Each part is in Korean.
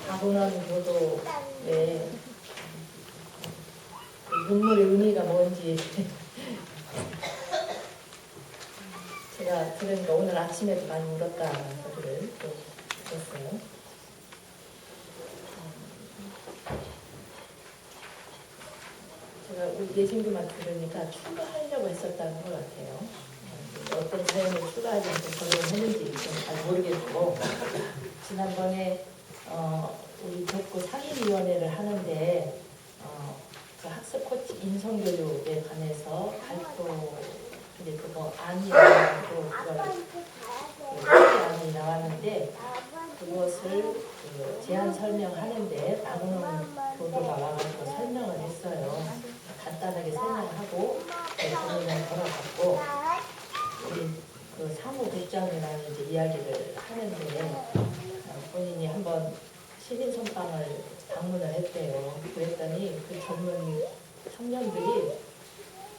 다문화 교도의 눈물의 의미가 뭔지 제가 들으니까 오늘 아침에도 많이 울었다는 소리를 또 들었어요. 제가 우리 예신교만 들으니까 추가하려고 했었다는 것 같아요. 어떤 사연을 추가하지 않고 결론했는지 잘 모르겠고, 지난번에 우리 덕구 상임위원회를 하는데 그 학습 코치 인성교육에 관해서 발표, 근데 그거 안이라고 안이 나왔는데 그것을 제안 설명하는데 박은홍 교도가 와가지고 설명을 했어요. 간단하게 설명하고 본인은 돌아갔고 우리 그 사무국장이라는 이제 이야기를 하는데 본인이 한번 시민 선방을 방문을 했대요. 그랬더니 그 젊은 청년들이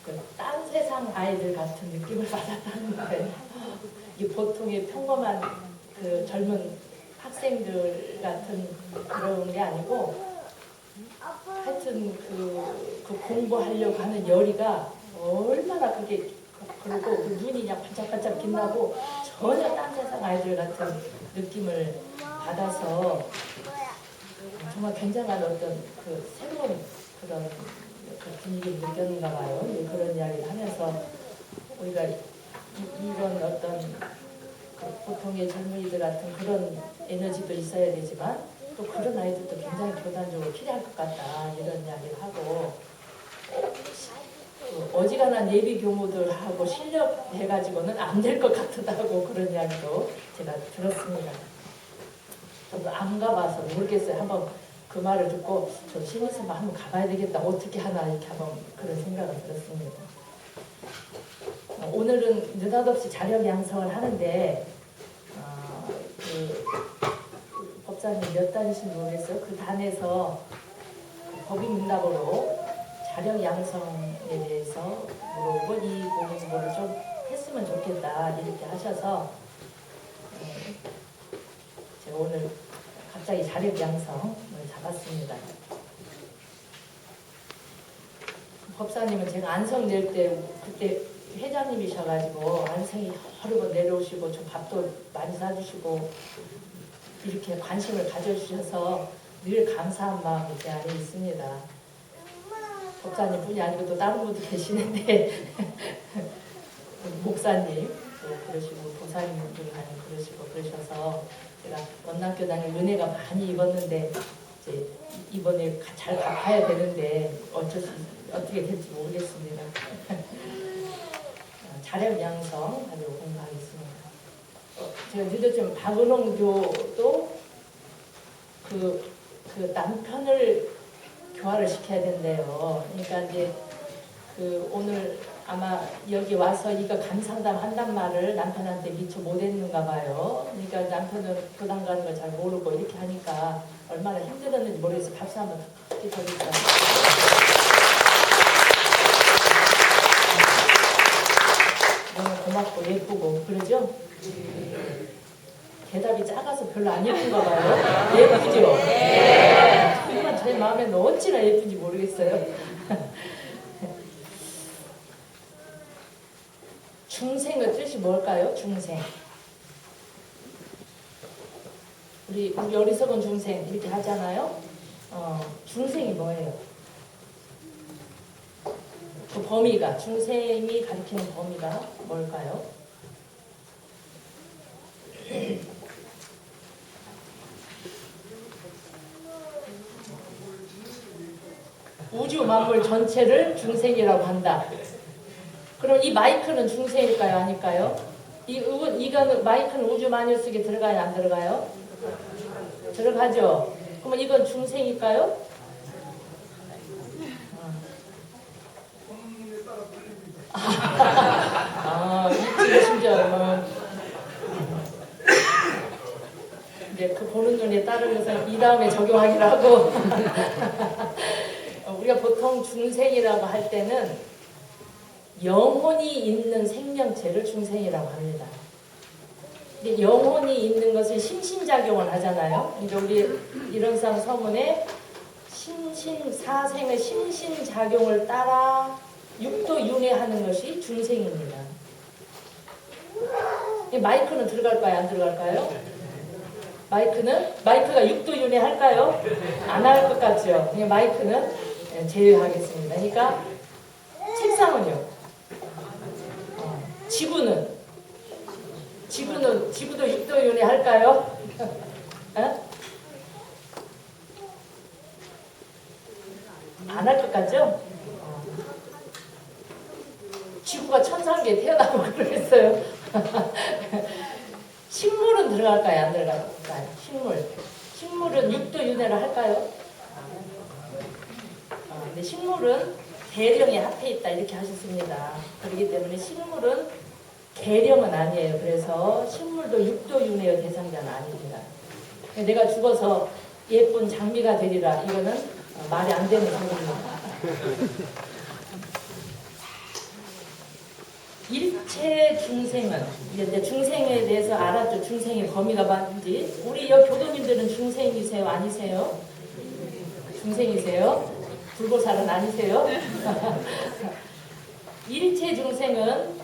그 딴 세상 아이들 같은 느낌을 받았다는 거예요. 이 보통의 평범한 그 젊은 학생들 같은 그런 게 아니고 하여튼 그 공부하려고 하는 열의가 얼마나 그게 그리고 그 눈이 그냥 반짝반짝 빛나고 전혀 딴 세상 아이들 같은 느낌을 받아서 정말 굉장한 어떤 그 새로운 그런 그 분위기를 느꼈는가 봐요. 그런 이야기를 하면서 우리가 이런 어떤 그 보통의 젊은이들 같은 그런 에너지도 있어야 되지만 또 그런 아이들도 굉장히 교단적으로 필요할 것 같다 이런 이야기를 하고 어지간한 예비 교무들하고 실력해가지고는 안 될 것 같다고 그런 이야기도 제가 들었습니다. 저도 안 가봐서 모르겠어요. 한번 그 말을 듣고 저 신입선방 한번 가봐야 되겠다. 어떻게 하나 이렇게 한번 그런 생각을 들었습니다. 오늘은 느닷없이 자력 양성을 하는데 그 법사님 몇 단이신지 모르겠어요. 그 단에서 법인문답으로 자력 양성에 대해서 물어보고 이 공부를 좀 했으면 좋겠다 이렇게 하셔서 제가 오늘 갑자기 자력 양성을 잡았습니다. 법사님은 제가 안성 낼 때 그때 회장님이셔가지고 안성이 여러 번 내려오시고 저 밥도 많이 사주시고 이렇게 관심을 가져주셔서 늘 감사한 마음이 제 안에 있습니다. 법사님뿐이 아니고 또 다른 분도 계시는데 목사님 또 그러시고 도사님들 그러시고 그러셔서 제가 원남교단에 은혜가 많이 입었는데 이제 이번에 잘 갚아야 되는데 어떻게 될지 모르겠습니다. 자력 양성 하려고 공부하겠습니다. 제가 늦었지만 박은홍 교도 그 남편을 교화를 시켜야 된대요. 그러니까 이제 그 오늘 아마 여기 와서 이거 감상담 한단 말을 남편한테 미처 못했는가 봐요. 그러니까 남편은 교당 가는 걸 잘 모르고 이렇게 하니까 얼마나 힘들었는지 모르겠어요. 박수 한번 크게 쳐주세요. 너무 고맙고 예쁘고 그러죠? 대답이 작아서 별로 안 예쁜가 봐요. 예쁘죠? 정말 제 마음에는 어찌나 예쁜지 모르겠어요. 중생의 뜻이 뭘까요? 중생. 우리 어리석은 중생 이렇게 하잖아요. 중생이 뭐예요? 그 범위가 중생이 가리키는 범위가 뭘까요? 우주 만물 전체를 중생이라고 한다. 그럼 이 마이크는 중생일까요? 아닐까요? 이거는 마이크는 우주 만유 속에 들어가요? 안 들어가요? 들어가죠? 그러면 이건 중생일까요? 이쪽에 심지어 이제 그 보는 눈에 따르면서 이 다음에 적용하기로 하고 우리가 보통 중생이라고 할 때는 영혼이 있는 생명체를 중생이라고 합니다. 이제 영혼이 있는 것은 신신작용을 하잖아요. 이제 우리 일원상 서문에 사생의 신신작용을 따라 육도윤회하는 것이 중생입니다. 마이크는 들어갈까요? 안 들어갈까요? 마이크가 육도윤회 할까요? 안 할 것 같죠? 그냥 마이크는 제외하겠습니다. 그러니까 책상은요? 지구도 육도윤회 할까요? 안 할 것 같죠? 지구가 천상계에 태어나고 그러겠어요. 식물은 들어갈까요? 안 들어갈까요? 식물은 육도윤회를 할까요? 근데 식물은 계령에 합해 있다 이렇게 하셨습니다. 그렇기 때문에 식물은 계령은 아니에요. 그래서 식물도 육도윤회의 대상자는 아닙니다. 내가 죽어서 예쁜 장미가 되리라 이거는 말이 안 되는 소리입니다. 일체 중생은 이제 중생에 대해서 알았죠. 중생의 범위가 뭔지. 우리 여 교도님들은 중생이세요? 아니세요? 중생이세요? 불보살은 아니세요? 일체 중생은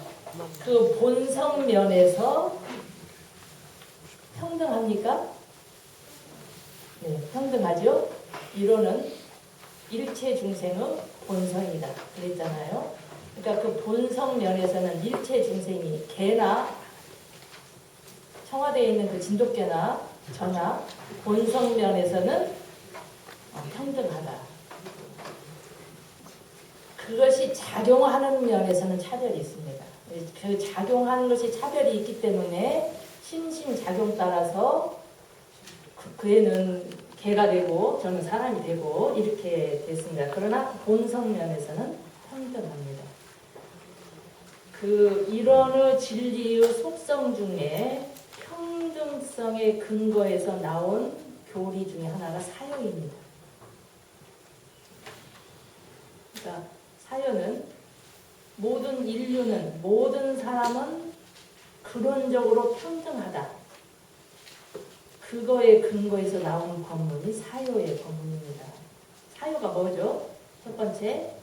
그 본성 면에서 평등합니까? 네, 평등하죠? 이론은 일체 중생은 본성이다. 그랬잖아요. 그러니까 그 본성 면에서는 일체 중생이 개나 청와대에 있는 그 진돗개나 저나 본성 면에서는 평등하다. 그것이 작용하는 면에서는 차별이 있습니다. 그 작용하는 것이 차별이 있기 때문에 신심작용 따라서 그 애는 개가 되고 저는 사람이 되고 이렇게 됐습니다. 그러나 본성 면에서는 평등합니다. 그 일원의 진리의 속성 중에 평등성의 근거에서 나온 교리 중에 하나가 사요입니다. 그러니까 사요는 모든 인류는 모든 사람은 근원적으로 평등하다. 그거의 근거에서 나오는 법문이 사요의 법문입니다. 사요가 뭐죠? 첫 번째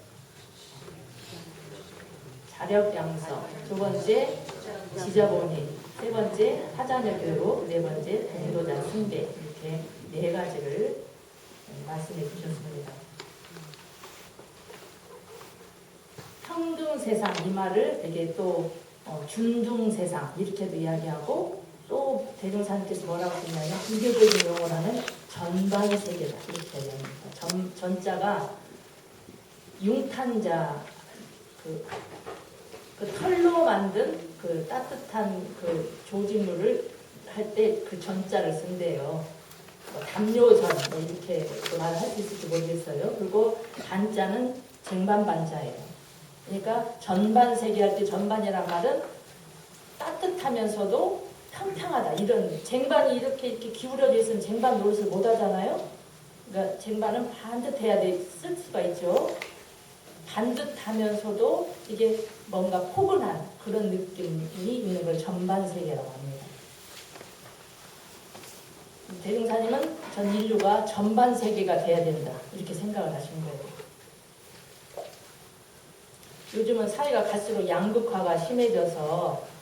자력양성, 두 번째 지자본인, 세 번째 하자녀 교육, 네 번째 공도자 숭배 이렇게 네 가지를 말씀해 주셨습니다. 평등세상 이 말을 되게 또 준중세상 이렇게도 이야기하고 또 대종사님께서 뭐라고 했냐면 불교적인 용어로는 전반세계다 이렇게 이야기합니다. 전자가 융탄자 그 털로 만든 그 따뜻한 그 조직물을 할 때 그 전자를 쓴대요. 담요전 뭐 이렇게 말을 할 수 있을지 모르겠어요. 그리고 반자는 쟁반반자예요. 그러니까 전반세계 할 때 전반이란 말은 따뜻하면서도 평평하다. 이런 쟁반이 이렇게 기울어져 있으면 쟁반 노릇을 못 하잖아요. 그러니까 쟁반은 반듯해야 쓸 수가 있죠. 반듯하면서도 이게 뭔가 포근한 그런 느낌이 있는 걸 전반세계라고 합니다. 대종사님은 전 인류가 전반세계가 돼야 된다 이렇게 생각을 하신 거예요. 요즘은 사회가 갈수록 양극화가 심해져서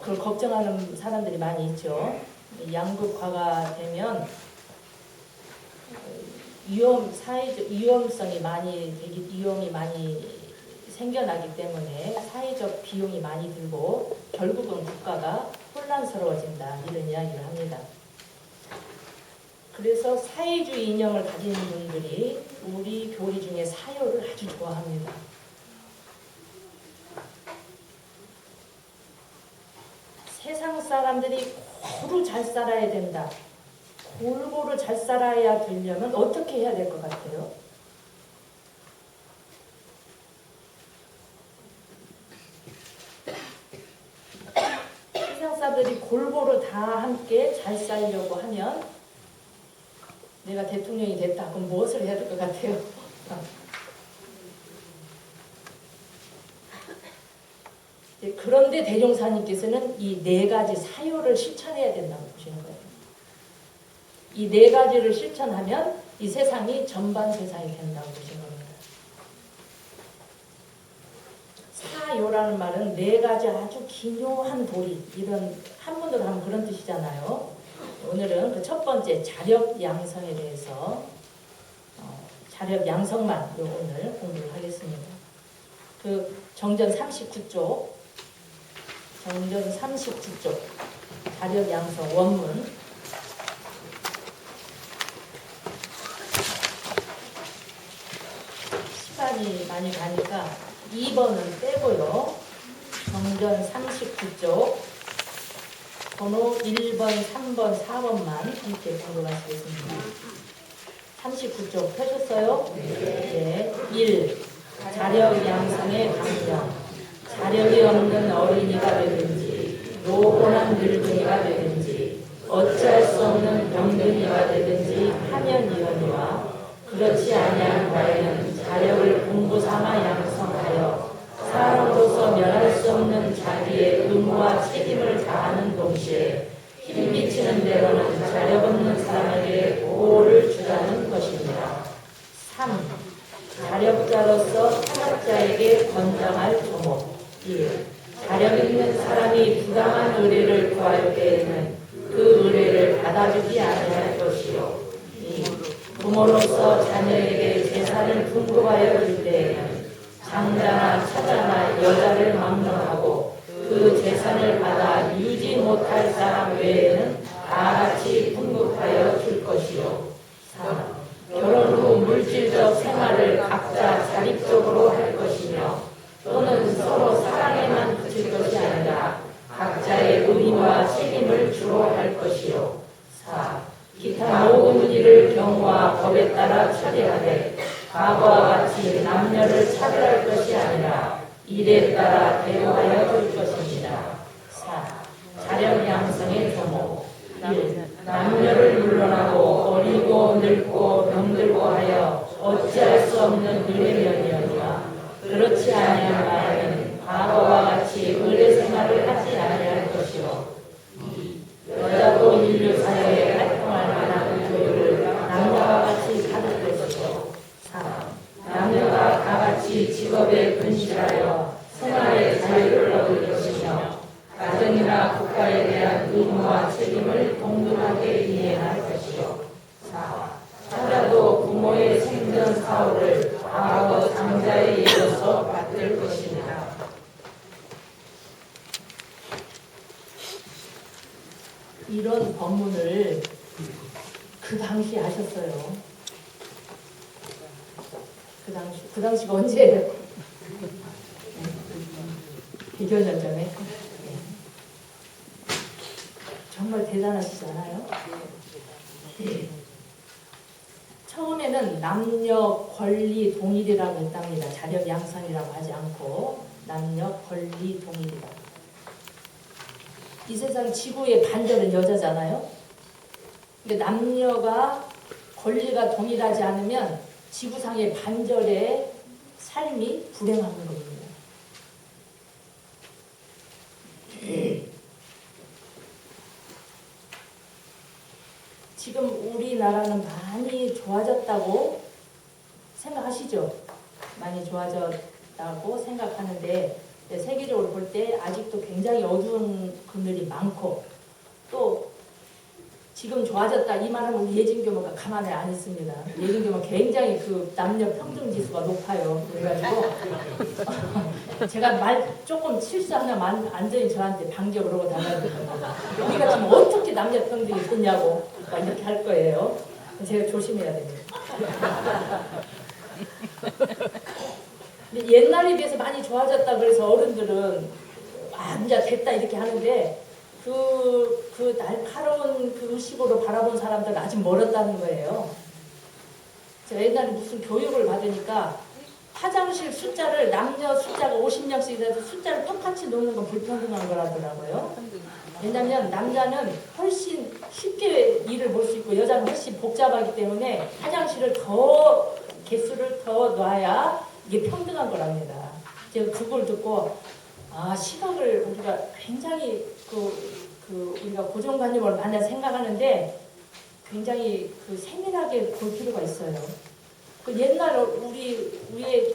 그걸 걱정하는 사람들이 많이 있죠. 양극화가 되면 사회적 위험성이 위험이 많이 생겨나기 때문에 사회적 비용이 많이 들고 결국은 국가가 혼란스러워진다 이런 이야기를 합니다. 그래서 사회주의 이념을 가진 분들이 우리 교리 중에 사요를 아주 좋아합니다. 세상 사람들이 고루 잘 살아야 된다. 골고루 잘 살아야 되려면 어떻게 해야 될 것 같아요? 세상 사람들이 골고루 다 함께 잘 살려고 하면 내가 대통령이 됐다. 그럼 무엇을 해야 될 것 같아요? 그런데 대종사님께서는 이 네 가지 사유를 실천해야 된다고 보시는 거예요. 이 네 가지를 실천하면 이 세상이 전반 세상이 된다고 보시는 겁니다. 사요라는 말은 네 가지 아주 기묘한 도리, 이런 한문으로 하면 그런 뜻이잖아요. 오늘은 그 첫 번째 자력 양성에 대해서 자력 양성만 오늘 공부를 하겠습니다. 그 정전 39쪽 자력 양성 원문 시간이 많이 가니까 2번은 빼고요. 정전 39쪽 번호 1번, 3번, 4번만 함께 공부하시겠습니다. 39쪽 펴셨어요? 네. 1. 자력 양성의 강령. 자력이 없는 어린이가 되든지 노곤한 늙은이가 되든지 어찌할 수 없는 병든이가 되든지 하면이거니와 그렇지 아니한 바에는 자력을 공부 삼아 양성하여 사람으로서 면할 수 없는 자기의 의무와 책임을 다하는 동시에 힘미치는 대로는 자력 없는 사람에게 보호를 주라는 것입니다. 3. 자력자로서 타락자에게 권장할 조목. 1. 자력 있는 사람이 부당한 의뢰를 구할 때에는 그 의뢰를 받아주지 아니할 것이요. 2. 부모로서 자녀에게 재산을 분급하여 줄 때에는 장자나 처자나 여자를 막론하고 그 재산을 받아 유지 못할 사람 외에는 다 같이 분급하여 줄 것이요. 4. 결혼 후 물질적 생활을 각자 자립적으로 할 것이며 또는 서로 사랑에만 그칠 것이 아니라 각자의 의무와 책임을 주로 할 것이요. 4. 기타 모든 일을 경우와 법에 따라 처리하되 과거와 같이 남녀를 차별할 것이 아니라 일에 따라 대우하여 줄 것입니다. 4. 자력 양성의 조목. 1. 남녀를 물러나고 어리고 늙고 병들고 하여 어찌할 수 없는 의뢰면이었노라. 그렇지 아니한 바에는 과거와 같이 의뢰 생활을 하지 아니할 것이요. 2. 여자도 인류 사회에 활동할 만한 교육을 남녀와 같이 받을 것이요. 3. 남녀가 다 같이 직업에 근실하여 생활의 자유를 얻을 것이며 가정이나 국가에 대한 의무와 책임을 동등하게 이해할 것이요. 4. 처자도 부모의 생전 사업을 과거 장자에 이어서 받들 것입니다. 이런 법문을 그 당시 하셨어요. 그 당시가 언제예요? 100여 년 전에. 정말 대단하시잖아요. 처음에는 남녀 권리 동일이라고 했답니다. 자력 양성이라고 하지 않고 남녀 권리 동일이다. 이 세상 지구의 반절은 여자잖아요. 근데 남녀가 권리가 동일하지 않으면 지구상의 반절의 삶이 불행한 겁니다. 지금 우리나라는 많이 좋아졌다고 생각하시죠? 많이 좋아졌다고 생각하는데 세계적으로 볼 때 아직도 굉장히 어두운 그늘이 많고 또 지금 좋아졌다 이 말하면 우리 예진교모가 가만히 안 있습니다. 예진교모 굉장히 그 남녀 평등 지수가 높아요. 그래가지고 제가 말 조금 실수하면 완전히 저한테 방지어 그러고 다녀요. 우리가 지금 어떻게 남녀 평등이 있냐고 이렇게 할 거예요. 제가 조심해야 됩니다. 근데 옛날에 비해서 많이 좋아졌다 그래서 어른들은 이제 됐다 이렇게 하는데 그 날카로운 그 의식으로 바라본 사람들은 아직 멀었다는 거예요. 제가 옛날에 무슨 교육을 받으니까 화장실 숫자를 남녀 숫자가 50명씩 돼서 숫자를 똑같이 놓는 건 불평등한 거라더라고요. 왜냐하면 남자는 훨씬 쉽게 일을 볼 수 있고 여자는 훨씬 복잡하기 때문에 화장실을 더 개수를 더 놔야 이게 평등한 거랍니다. 제가 그걸 듣고 시각을 우리가 굉장히 우리가 고정관념을 많이 생각하는데 굉장히 세밀하게 볼 필요가 있어요. 옛날 우리의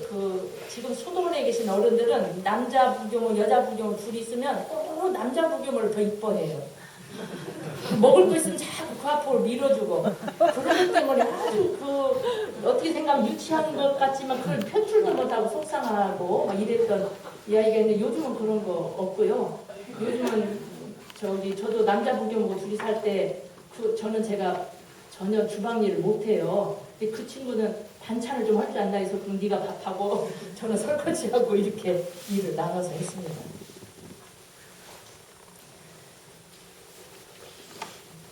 지금 수도원에 계신 어른들은 남자 부교물, 여자 부교물 둘이 있으면 남자 부교물을 더 이뻐해요. 먹을 거 있으면 자꾸 그 앞으로 밀어주고 그러기 때문에 아주 어떻게 생각하면 유치한 것 같지만 그걸 표출도 못하고 속상하고 막 이랬던 이야기가 있는데 요즘은 그런 거 없고요. 요즘은 저도 남자 부교물 둘이 살 때 저는 제가 전혀 주방 일을 못해요. 근데 그 친구는 반찬을 좀 할 줄 안다 해서 그럼 네가 밥하고 저는 설거지하고 이렇게 일을 나눠서 했습니다.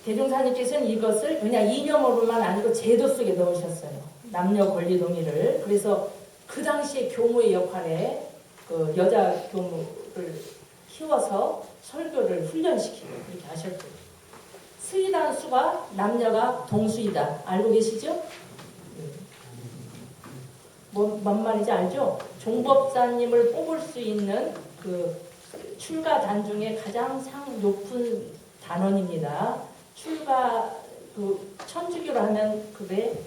대종사님께서는 이것을 그냥 이념으로만 아니고 제도 속에 넣으셨어요. 남녀 권리 동의를. 그래서 그 당시에 교무의 역할에 여자 교무를 키워서 설교를 훈련시키고 이렇게 하셨고, 수이라는 수가 남녀가 동수이다. 알고 계시죠? 뭔 말인지 알죠? 종법사님을 뽑을 수 있는 출가단 중에 가장 상 높은 단원입니다. 천주교로 하면 그게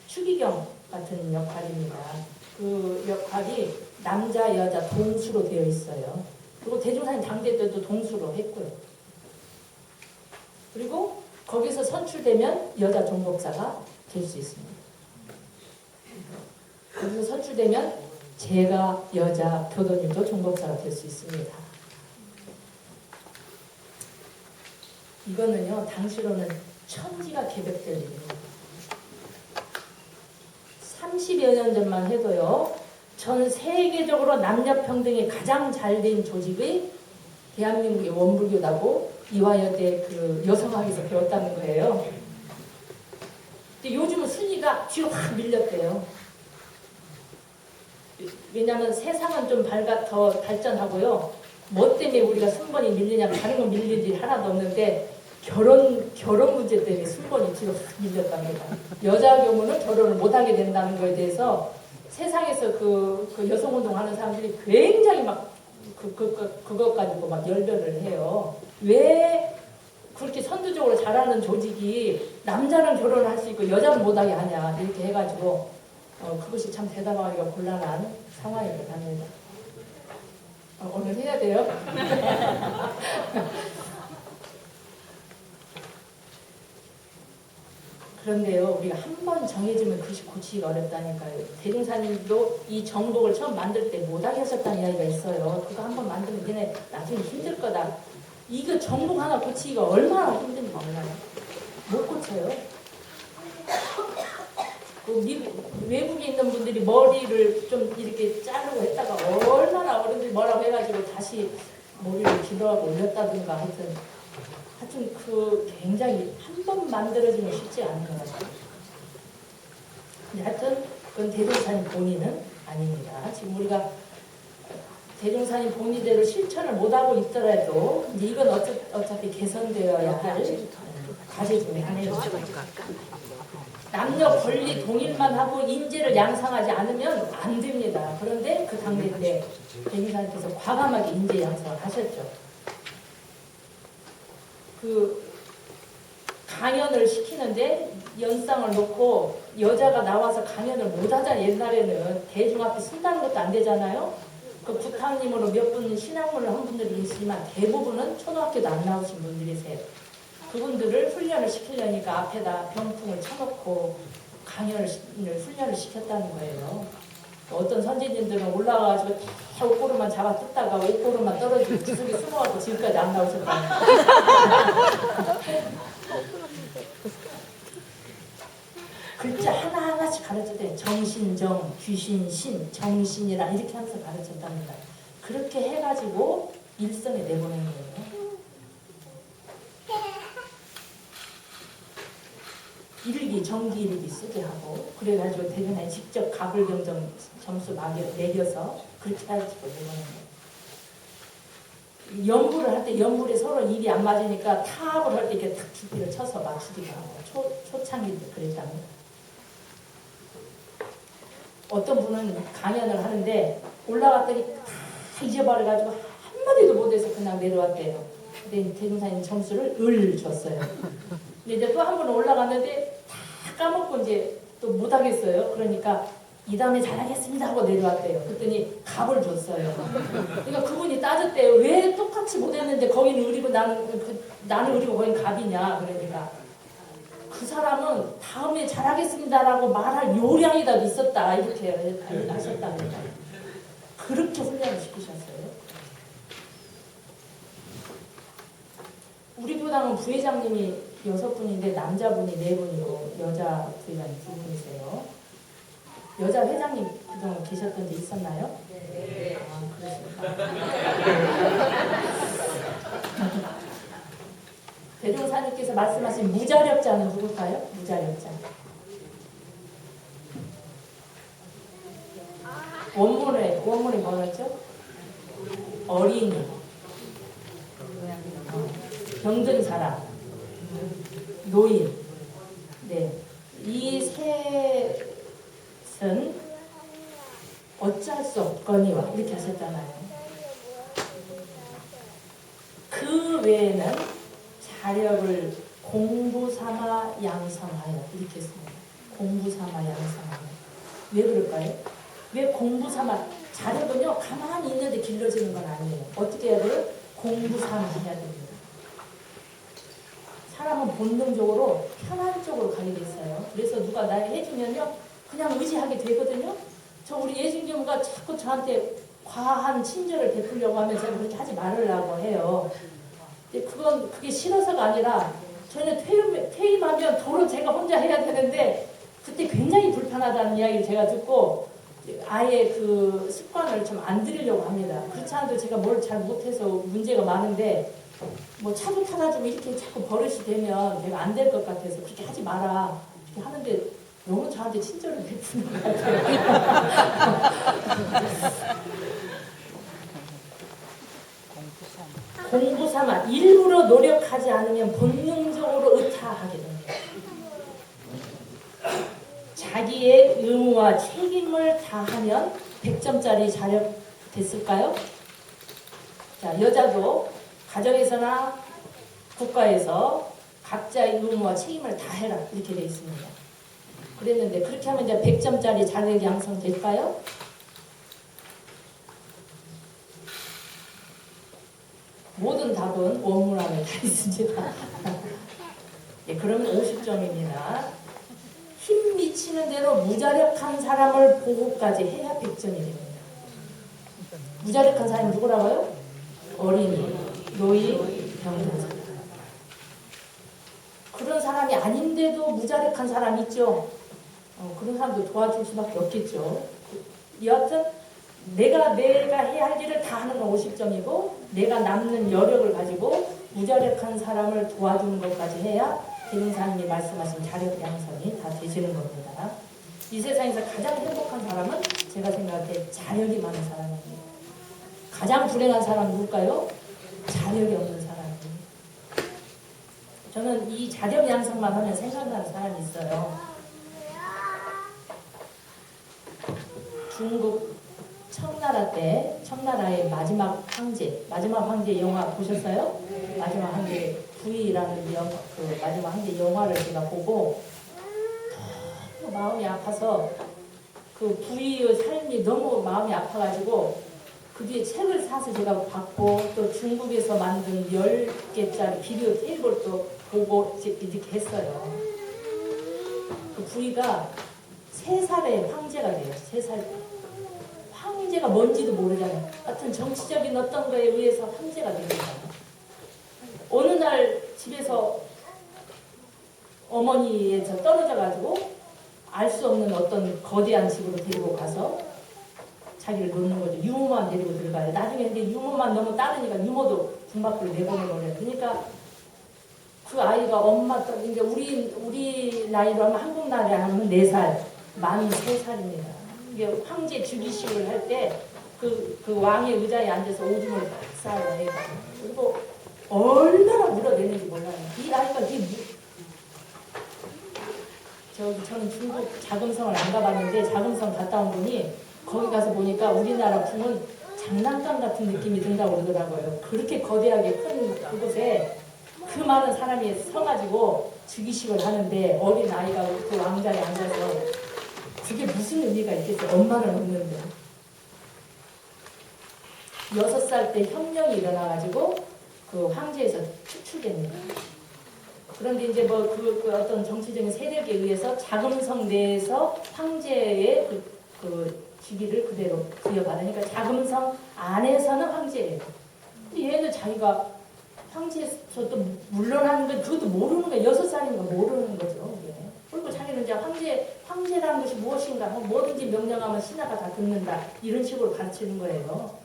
추기경 같은 역할입니다. 그 역할이 남자, 여자 동수로 되어 있어요. 그리고 대종사님 당대 때도 동수로 했고요. 그리고 거기서 선출되면 여자 종법사가 될 수 있습니다. 거기서 선출되면 제가 여자 교도님도 종법사가 될 수 있습니다. 이거는요, 당시로는 천지가 개벽될 일입니다. 30여 년 전만 해도요, 전 세계적으로 남녀평등이 가장 잘 된 조직이 대한민국의 원불교다고 이화여대 여성학에서 배웠다는 거예요. 근데 요즘은 순위가 뒤로 확 밀렸대요. 왜냐하면 세상은 좀 더 발전하고요. 뭐 때문에 우리가 순번이 밀리냐면 다른 건 밀릴 일이 하나도 없는데 결혼 문제 때문에 순번이 뒤로 확 밀렸답니다. 여자 경우는 결혼을 못하게 된다는 거에 대해서 세상에서 여성운동 하는 사람들이 굉장히 막 그것 가지고 막 열변을 해요. 왜 그렇게 선두적으로 잘하는 조직이 남자는 결혼을 할 수 있고 여자는 못하게 하냐 이렇게 해가지고 그것이 참 대답하기가 곤란한 상황이긴 합니다. 오늘 해야 돼요? 그런데요, 우리가 한 번 정해지면 그것이 고치기가 어렵다니까요. 대종사님도 이 정복을 처음 만들 때 못하게 하셨다는 이야기가 있어요. 그거 한 번 만들면 걔네 나중에 힘들 거다. 이거 정복 하나 고치기가 얼마나 힘든지 몰라요. 못 고쳐요. 외국에 있는 분들이 머리를 좀 이렇게 자르고 했다가 얼마나 어른들이 뭐라고 해가지고 다시 머리를 길어하고 올렸다든가 하여튼 굉장히 한 번 만들어지면 쉽지 않은 것 같아요. 근데 하여튼 그건 대종사님 본인은 아닙니다. 지금 우리가 대종사님 본의대로 실천을 못하고 있더라도 이건 어차피 개선되어야 할 과제 중에 하나예요. 남녀 권리 동일만 하고 인재를 양성하지 않으면 안 됩니다. 그런데 그 당대 때 대종사님께서 과감하게 인재 양성을 하셨죠. 강연을 시키는데 연상을 놓고 여자가 나와서 강연을 못하잖아요. 옛날에는 대중 앞에 쓴다는 것도 안 되잖아요. 부탁님으로 몇 분 신학문을 한 분들이 계시지만 대부분은 초등학교도 안 나오신 분들이세요. 그분들을 훈련을 시키려니까 앞에다 병풍을 쳐놓고 훈련을 시켰다는 거예요. 어떤 선생님들은 올라가가지고 다 옷고름만 잡아 뜯다가 옷고름만 떨어지고 구석에 숨어가지고 지금까지 안 나오셨다는 거예요. 글자 하나하나씩 가르쳤대요. 정신정, 귀신신, 정신이라 이렇게 하면서 가르쳤답니다. 그렇게 해가지고 일성에 내보낸 거예요. 일기, 정기 일기 쓰게 하고 그래가지고 대전에 직접 가불경정 점수 매겨서 그렇게 해가지고 내보낸 거예요. 연불을 할 때 연불에 서로 일이 안 맞으니까 타압을 할 때 이렇게 탁 주기를 쳐서 맞추기도 하고 초창기도 그랬답니다. 어떤 분은 강연을 하는데 올라갔더니 다 잊어버려가지고 한마디도 못해서 그냥 내려왔대요. 근데 대종사님 점수를 을 줬어요. 근데 이제 또 한 번 올라갔는데 다 까먹고 이제 또 못하겠어요. 그러니까 이 다음에 잘하겠습니다 하고 내려왔대요. 그랬더니 갑을 줬어요. 그러니까 그분이 따졌대요. 왜 똑같이 못했는데 거기는 을이고 나는 을이고 거기는 갑이냐. 그러니까 그 사람은 다음에 잘하겠습니다라고 말할 요량이라도 있었다. 이렇게 하셨답니다. 그렇게 훈련을 시키셨어요. 우리 부당은 부회장님이 6분인데 남자분이 4분이고 여자 부회장이 2분이세요. 여자 회장님 그동안 계셨던 데 있었나요? 네. 아, 그러시구나. 대종사님께서 말씀하신 무자력자는 누굴까요? 무자력자. 원문이 뭐였죠? 어린이, 병든 사람, 노인. 네, 이 셋은 어찌할 수 없거니와 이렇게 하셨잖아요. 그 외에는 자력을 공부 삼아 양성하여 이렇게 했습니다. 공부 삼아 양성하여. 왜 그럴까요? 왜 공부 삼아? 자력은요 가만히 있는데 길러지는 건 아니에요. 어떻게 해야 돼요? 공부 삼아 해야 됩니다. 사람은 본능적으로 편한 쪽으로 가게 돼 있어요. 그래서 누가 날 해주면요 그냥 의지하게 되거든요. 저 우리 예진교무가 자꾸 저한테 과한 친절을 베풀려고 하면 제가 그렇게 하지 말으려고 해요. 근데 그게 싫어서가 아니라 저는 퇴임하면 도로 제가 혼자 해야 되는데 그때 굉장히 불편하다는 이야기를 제가 듣고 아예 그 습관을 좀 안 들이려고 합니다. 그렇지 않아도 제가 뭘 잘 못해서 문제가 많은데 뭐 차도 타다 주면 이렇게 자꾸 버릇이 되면 내가 안 될 것 같아서 그렇게 하지 마라 이렇게 하는데 너무 저한테 친절을 베푸는 것 같아요. 공부 삼아 일부러 노력하지 않으면 본능적으로 의타하게 됩니다. 자기의 의무와 책임을 다하면 100점짜리 자력 됐을까요? 자, 여자도 가정에서나 국가에서 각자의 의무와 책임을 다해라 이렇게 되어 있습니다. 그랬는데 그렇게 하면 이제 100점짜리 자력 양성될까요? 모든 답은 원문 안에 다 있습니다. 네, 그러면 50점입니다. 힘 미치는 대로 무자력한 사람을 보고까지 해야 100점이 됩니다. 무자력한 사람이 누구라고요? 어린이, 노인, 병든 사람. 그런 사람이 아닌데도 무자력한 사람이 있죠. 그런 사람도 도와줄 수밖에 없겠죠. 여하튼 내가 해야 할 일을 다 하는 건 50점이고 내가 남는 여력을 가지고 무자력한 사람을 도와주는 것까지 해야 대종사님이 말씀하신 자력 양성이 다 되시는 겁니다. 이 세상에서 가장 행복한 사람은 제가 생각할 때 자력이 많은 사람입니다. 가장 불행한 사람은 누굴까요? 자력이 없는 사람입니다. 저는 이 자력 양성만 하면 생각나는 사람이 있어요. 중국 청나라 때 청나라의 마지막 황제 영화 보셨어요? 마지막 황제 부위라는 그 마지막 황제 영화를 제가 보고 너무 마음이 아파서 그 부위의 삶이 너무 마음이 아파가지고 그 뒤에 책을 사서 제가 봤고 또 중국에서 만든 10개짜리 비디오 테이프를 또 보고 이렇게 했어요. 그 부위가 3살의 황제가 돼요. 3살. 황제가 뭔지도 모르잖아요. 하여튼 정치적인 어떤 거에 의해서 황제가 됩니다. 어느 날 집에서 어머니에서 떨어져가지고 알 수 없는 어떤 거대한 집으로 데리고 가서 자기를 놓는 거죠. 유모만 데리고 들어가요. 나중에 근데 유모만 너무 따르니까 유모도 분 밖으로 내보내버려요. 그러니까 그 아이가 엄마 이제 우리 나이로 하면 한국 나이로 하면 4살, 만 3살입니다. 이게 황제 즉위식을 할 때 그 왕의 의자에 앉아서 오줌을 싸요. 그리고 얼마나 물어내는지 몰라요. 이 아이가 저는 중국 자금성을 안 가봤는데 자금성 갔다 온 분이 거기 가서 보니까 우리나라 궁은 장난감 같은 느낌이 든다고 그러더라고요. 그렇게 거대하게 큰 그곳에 그 많은 사람이 서가지고 즉위식을 하는데 어린 아이가 그 왕자에 앉아서 그게 무슨 의미가 있겠어요? 엄마는 없는데. 6살 때 혁명이 일어나가지고 그 황제에서 축출됩니다. 그런데 이제 뭐 그 어떤 정치적인 세력에 의해서 자금성 내에서 황제의 그 직위를 그대로 부여받으니까 자금성 안에서는 황제예요. 근데 얘는 자기가 황제에서 또 물러나는 건 그것도 모르는 거예요. 6살인 거 모르는 거죠. 이게. 그리고 자기는 이제 황제라는 것이 무엇인가, 뭐든지 명령하면 신하가 다 듣는다. 이런 식으로 가르치는 거예요.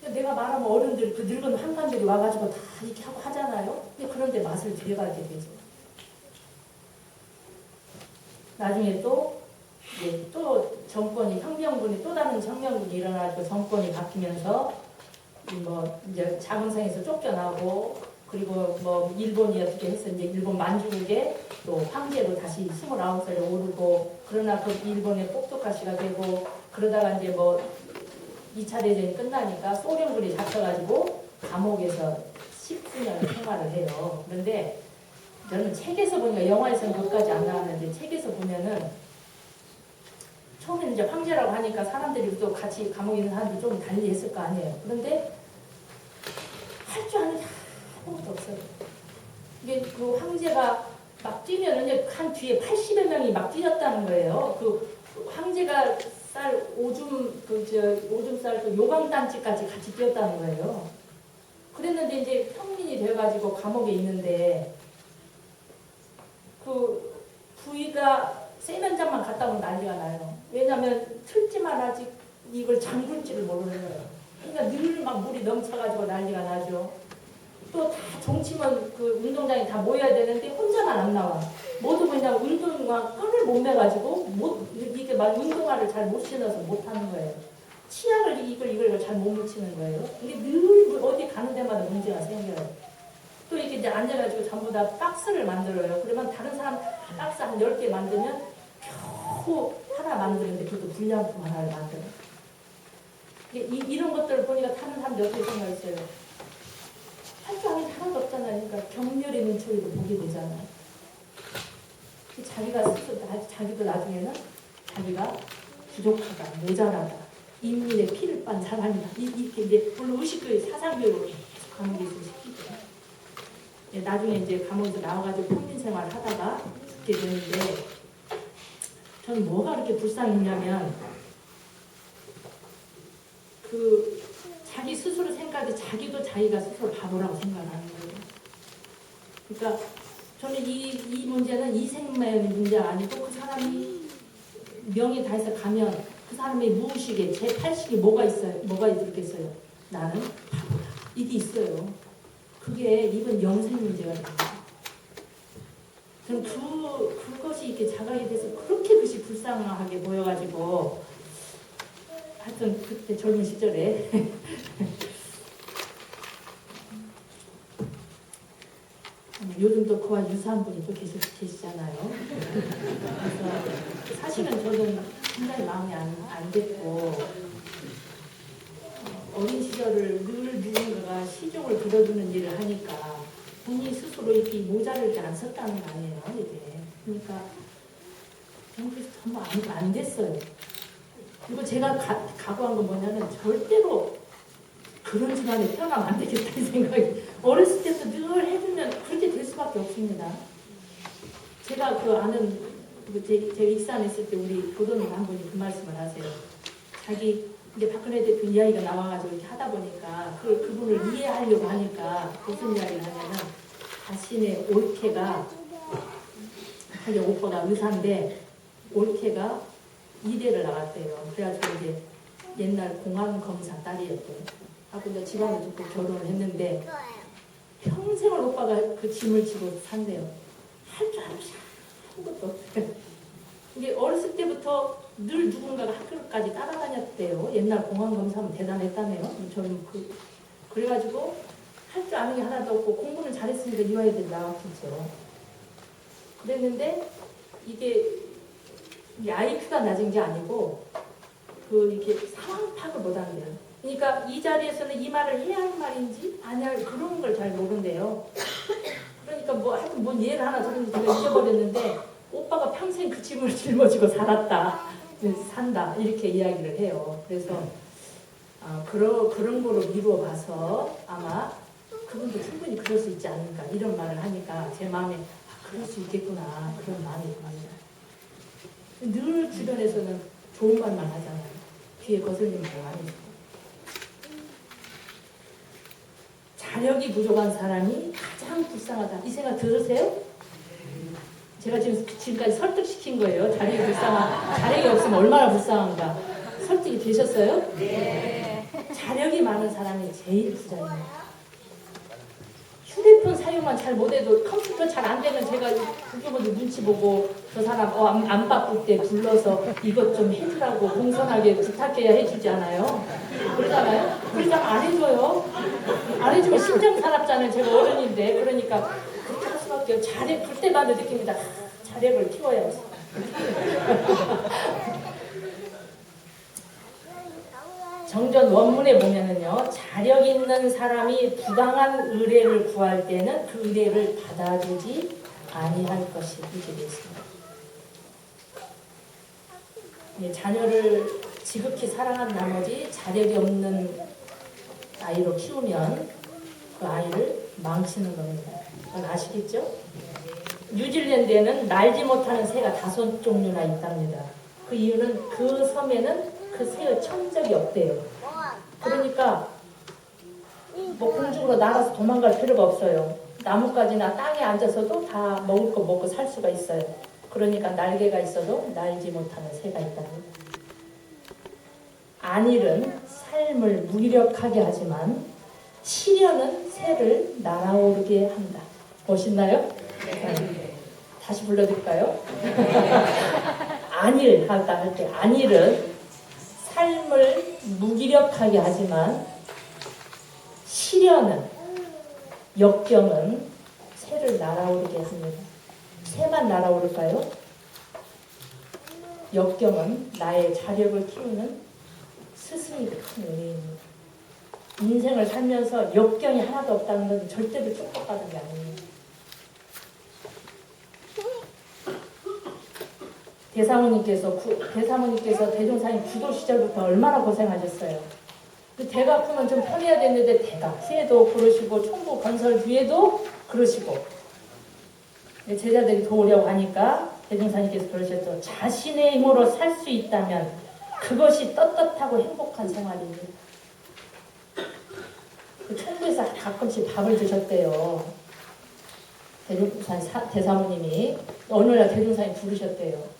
내가 말하면 어른들, 그 늙은 한간들이 와가지고 다 이렇게 하고 하잖아요. 근데 그런데 맛을 들여가게 되죠. 나중에 또 정권이, 혁명군이, 또 다른 혁명군이 일어나고 정권이 바뀌면서 뭐 이제 자금성에서 쫓겨나고, 그리고 뭐 일본이 어떻게 해서 이제 일본 만주국에 또 황제로 다시 29살에 오르고, 그러나 그 일본의 꼭두가시가 되고, 그러다가 이제 뭐 2차 대전이 끝나니까 소련군이 잡혀가지고 감옥에서 10수년을 생활을 해요. 그런데 저는 책에서 보니까, 영화에서는 그것까지 안 나왔는데 책에서 보면은 처음에는 이제 황제라고 하니까 사람들이 또 같이 감옥에 있는 사람들이 좀 달리 했을 거 아니에요. 그런데 할 줄 아는 게 아무것도 없어요. 이게 그 황제가 막 뛰면은 한 뒤에 80여 명이 막 뛰었다는 거예요. 그 황제가 쌀 오줌 쌀 그 요강단지까지 같이 뛰었다는 거예요. 그랬는데 이제 평민이 돼가지고 감옥에 있는데 그 부위가 세면장만 갔다 오면 난리가 나요. 왜냐하면 틀지만 아직 이걸 잠글지를 모르는 거예요. 그러니까 늘 막 물이 넘쳐가지고 난리가 나죠. 또 다 종치면 그 운동장에 다 모여야 되는데 혼자만 안 나와. 모두 그냥 운동화 끈을 못 매가지고 이게 막 운동화를 잘 못 신어서 못 하는 거예요. 치약을 이걸 잘 못 묻히는 거예요. 이게 늘 어디 가는 데마다 문제가 생겨요. 또 이렇게 이제 앉아가지고 전부 다 박스를 만들어요. 그러면 다른 사람 박스 한 10개 만들면 겨우 하나 만드는데 그것도 불량품 하나를 만들어요. 이런 것들을 보니까 다른 사람들이 어떻게 생각했어요? 할 줄 아는 게 하나도 없잖아요. 그러니까 경멸의 눈초리도 보게 되잖아요. 자기가 스스로, 자기도 나중에는 자기가 부족하다, 모자라다, 인민의 피를 빤 사람이다. 이렇게 이제 물론 의식교육, 사상교육을 계속 감옥에 있어 시키죠. 나중에 이제 감옥에서 나와가지고 평민생활을 하다가 죽게 되는데, 저는 뭐가 그렇게 불쌍했냐면, 그 자기 스스로 생각해 자기도 자기가 스스로 바보라고 생각하는 거예요. 그러니까 저는 이 문제는 이생만의 문제가 아니고 그 사람이 명이 다해서 가면 그 사람의 무의식에 제8식이 뭐가 있겠어요? 나는 바보다. 이게 있어요. 그게 이번 영생 문제가 됩니다. 저는 그것이 이렇게 자각이 돼서 그렇게 그것이 불쌍하게 보여가지고 하여튼 그때 젊은 시절에 요즘도 그와 유사한 분이 또 계시잖아요. 그래서 사실은 저는 굉장히 마음이 안 됐고, 어린 시절을 늘 누군가가 시중을 들어주는 일을 하니까 본인 스스로 이렇게 모자를 안 썼다는 거 아니에요, 이게. 그러니까 저는 그래서 정말 안 됐어요. 그리고 제가 각오한 건 뭐냐면 절대로 그런 집안에 태어나면 안 되겠다는 생각이, 어렸을 때부터 늘 해주면 그렇게 될 수밖에 없습니다. 제가 그 아는, 제 익산에 있을 때 우리 교도님 한 분이 그 말씀을 하세요. 자기 이제 박근혜 대표 이야기가 나와가지고 이렇게 하다 보니까 그분을 이해하려고 하니까 무슨 이야기를 하냐면, 자신의 올케가, 자기 오빠가 의사인데 올케가 이대를 나갔대요. 그래가지고 이제 옛날 공안검사 딸이었대요. 하고 이제 집안을 듣고 결혼을 했는데 평생을 오빠가 그 짐을 지고 산대요. 할 줄 알았어. 아무것도 없대요. 이게 어렸을 때부터 늘 누군가가 학교까지 따라다녔대요. 옛날 공안검사면 대단했다네요. 저는 그래가지고 할 줄 아는 게 하나도 없고 공부는 잘했으니까 이화여대 나왔겠죠. 그랬는데 이게 IQ가 낮은 게 아니고 이렇게 상황 파악을 못한대요. 그러니까 이 자리에서는 이 말을 해야 할 말인지 아니야 그런 걸 잘 모른대요. 그러니까 뭐 하여튼 뭔 예를 하나 들었는지 제가 잊어버렸는데 오빠가 평생 그 짐을 짊어지고 살았다, 산다 이렇게 이야기를 해요. 그래서 그런 거로 미루어 봐서 아마 그분도 충분히 그럴 수 있지 않을까 이런 말을 하니까 제 마음에 그럴 수 있겠구나 그런 마음이 듭니다. 늘 주변에서는 좋은 말만 하잖아요. 뒤에 거슬리는 거 아니죠. 자력이 부족한 사람이 가장 불쌍하다. 이 생각 들으세요? 제가 지금까지 설득시킨 거예요. 자력이 없으면 얼마나 불쌍한가. 설득이 되셨어요? 네. 자력이 많은 사람이 제일 부자입니다. 휴대폰 사용만 잘 못해도 컴퓨터 잘 안 되면 제가 그거보다 눈치 보고 저 사람 안 바쁠 때 불러서 이것 좀 해주라고 공손하게 부탁해야 해주지 않아요? 그러잖아요? 그러니까 안 해줘요. 안 해주면 심장 사납잖아요. 제가 어른인데. 그러니까 그렇게 할 수밖에 없어요. 그때마다 느낍니다. 자력을 키워야 해서. 정전 원문에 보면은요, 자력 있는 사람이 부당한 의뢰를 구할 때는 그 의뢰를 받아주지 아니할 것이 이렇게 되어 있습니다. 자녀를 지극히 사랑한 나머지 자력이 없는 아이로 키우면 그 아이를 망치는 겁니다. 그건 아시겠죠? 뉴질랜드에는 날지 못하는 새가 5종류나 있답니다. 그 이유는 그 섬에는 그 새의 천적이 없대요. 그러니까 뭐 공중으로 날아서 도망갈 필요가 없어요. 나뭇가지나 땅에 앉아서도 다 먹을 거 먹고 살 수가 있어요. 그러니까 날개가 있어도 날지 못하는 새가 있답니다. 안일은 삶을 무기력하게 하지만 시련은 새를 날아오르게 한다. 멋있나요? 네. 다시 불러드릴까요? 안일하다 할 때 안일은 삶을 무기력하게 하지만 시련은 역경은 새를 날아오르게 합니다. 새만 날아오를까요? 역경은 나의 자력을 키우는 스승이 큰 은혜입니다. 인생을 살면서 역경이 하나도 없다는 건 절대로 축복받은 게 아닙니다. 대사모님께서 대종사님 구도 시절부터 얼마나 고생하셨어요. 대가 아프면 좀 편해야 되는데 대가 후에도 그러시고 총부 건설 뒤에도 그러시고 제자들이 도우려고 하니까 대종사님께서 그러셨죠. 자신의 힘으로 살 수 있다면 그것이 떳떳하고 행복한 생활입니다. 총부에서 가끔씩 밥을 드셨대요. 대사모님이 어느 날 대종사님 부르셨대요.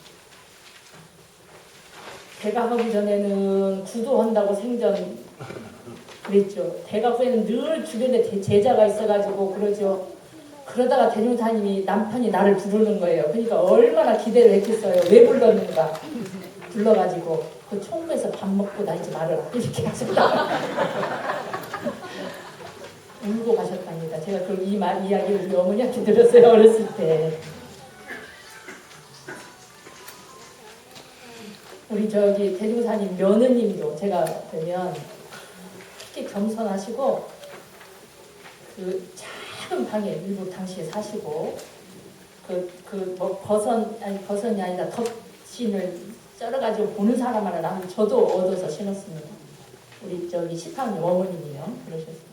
대가 하기 전에는 구도한다고 생전 그랬죠. 대가 후에는 늘 주변에 제자가 있어가지고 그러죠. 그러다가 대종사님이 남편이 나를 부르는 거예요. 그러니까 얼마나 기대를 했겠어요. 왜 불렀는가. 불러가지고 그 총무에서 밥 먹고 다니지 말아라 이렇게 하셨다. 울고 가셨답니다. 제가 그 이야기를 우리 어머니한테 들었어요. 어렸을 때. 우리 대종사님 며느님도 제가 뵈면 특히 겸손하시고 그 작은 방에 일부 당시에 사시고 뭐 버선이 아니라 덮신을 쩔어가지고 보는 사람 하나 나는 저도 얻어서 신었습니다. 우리 시타님 어머님이요. 그러셨어요.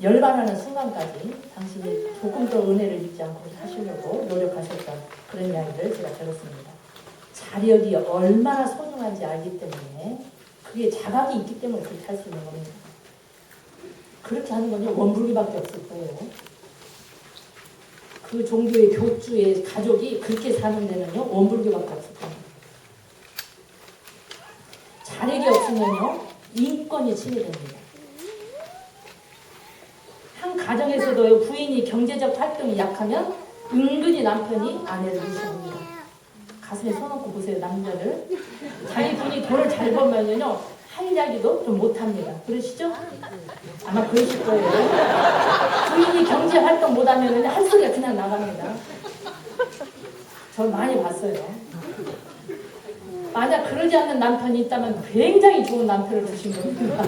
열반하는 순간까지 당신이 조금 더 은혜를 잊지 않고 사시려고 노력하셨던 그런 이야기를 제가 들었습니다. 자력이 얼마나 소중한지 알기 때문에 그게 자각이 있기 때문에 그렇게 할 수 있는 겁니다. 그렇게 하는 건요 원불기밖에 없을 거예요. 그 종교의 교주의 가족이 그렇게 사는 데는요 원불기밖에 없을 거예요. 자력이 없으면요 인권이 침해됩니다. 한 가정에서도 부인이 경제적 활동이 약하면 은근히 남편이 아내를 무시합니다. 가슴에 손 얹고 보세요. 남자를. 자기 분이 돈을 잘 벌면요 할 이야기도 좀 못합니다. 그러시죠? 아마 그러실 거예요. 부인이 경제 활동 못하면 할 소리가 그냥 나갑니다. 저 많이 봤어요. 만약 그러지 않는 남편이 있다면 굉장히 좋은 남편을 두신 겁니다.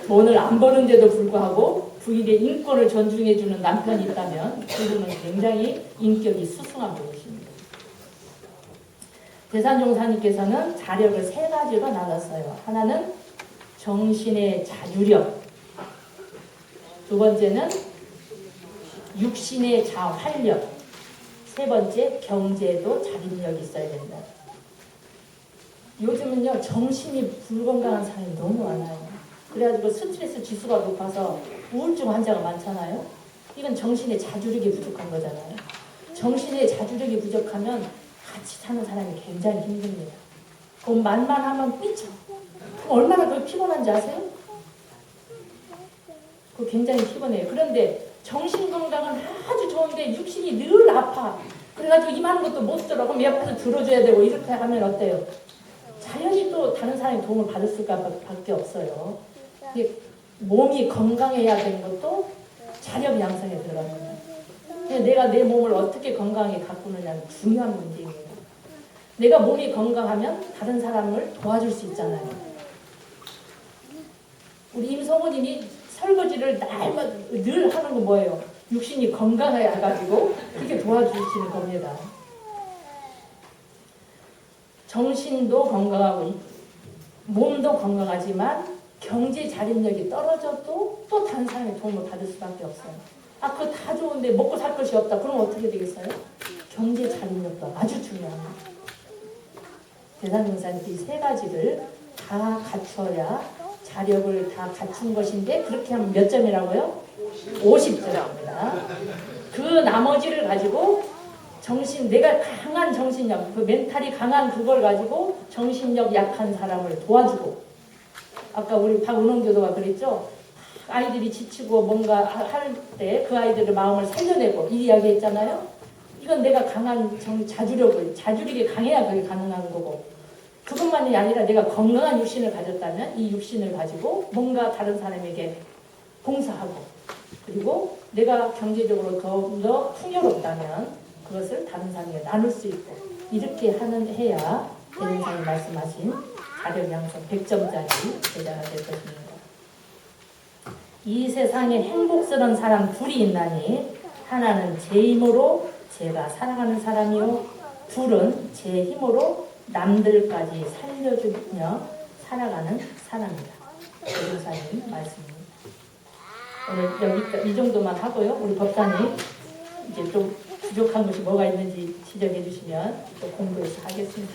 돈을 안 버는데도 불구하고 부인의 인권을 존중해주는 남편이 있다면 그분은 굉장히 인격이 수승한 분이십니다. 대산종사님께서는 자력을 세 가지로 나눴어요. 하나는 정신의 자유력, 두 번째는 육신의 자활력, 세 번째 경제도 자립력이 있어야 된다. 요즘은요 정신이 불건강한 사람이 너무 많아요. 그래가지고 스트레스 지수가 높아서 우울증 환자가 많잖아요. 이건 정신의 자주력이 부족한 거잖아요. 정신의 자주력이 부족하면 같이 사는 사람이 굉장히 힘듭니다. 그럼 만만하면 삐쳐. 그럼 얼마나 더 피곤한지 아세요? 그거 굉장히 피곤해요. 그런데 정신 건강은 아주 좋은데 육신이 늘 아파. 그래가지고 이만한 것도 못 들어. 그럼 옆에서 들어줘야 되고 이렇게 하면 어때요? 자연히 또 다른 사람이 도움을 받을 수밖에 없어요. 몸이 건강해야 되는 것도 자력 양성에 들어갑니다. 내가 내 몸을 어떻게 건강하게 가꾸느냐는 중요한 문제입니다. 내가 몸이 건강하면 다른 사람을 도와줄 수 있잖아요. 우리 임성호님이 설거지를 늘 하는 건 뭐예요? 육신이 건강해가지고 그렇게 도와주시는 겁니다. 정신도 건강하고 몸도 건강하지만 경제 자립력이 떨어져도 또 다른 사람의 도움을 받을 수밖에 없어요. 그거 다 좋은데 먹고 살 것이 없다. 그럼 어떻게 되겠어요? 경제 자립력도 아주 중요합니다. 대산종사님께 이 세 가지를 다 갖춰야 자력을 다 갖춘 것인데 그렇게 하면 몇 점이라고요? 50점입니다. 그 나머지를 가지고 내가 강한 정신력, 그 멘탈이 강한 그걸 가지고 정신력 약한 사람을 도와주고, 아까 우리 박은홍교도가 그랬죠? 아이들이 지치고 뭔가 할 때 그 아이들의 마음을 살려내고 이 이야기 했잖아요? 이건 내가 강한 자주력이 강해야 그게 가능한 거고, 그것만이 아니라 내가 건강한 육신을 가졌다면 이 육신을 가지고 뭔가 다른 사람에게 봉사하고, 그리고 내가 경제적으로 더 풍요롭다면 그것을 다른 사람에게 나눌 수 있고, 이렇게 해야 대종사님 말씀하신 자력 양성 100점짜리 제자가 될 것입니다. 이 세상에 행복스러운 사람 둘이 있나니 하나는 제 힘으로 제가 살아가는 사람이요, 둘은 제 힘으로 남들까지 살려주며 살아가는 사람이다. 대종사님 말씀입니다. 오늘 이 정도만 하고요. 우리 법사님 이제 좀 부족한 것이 뭐가 있는지 지적해 주시면 또 공부해서 하겠습니다.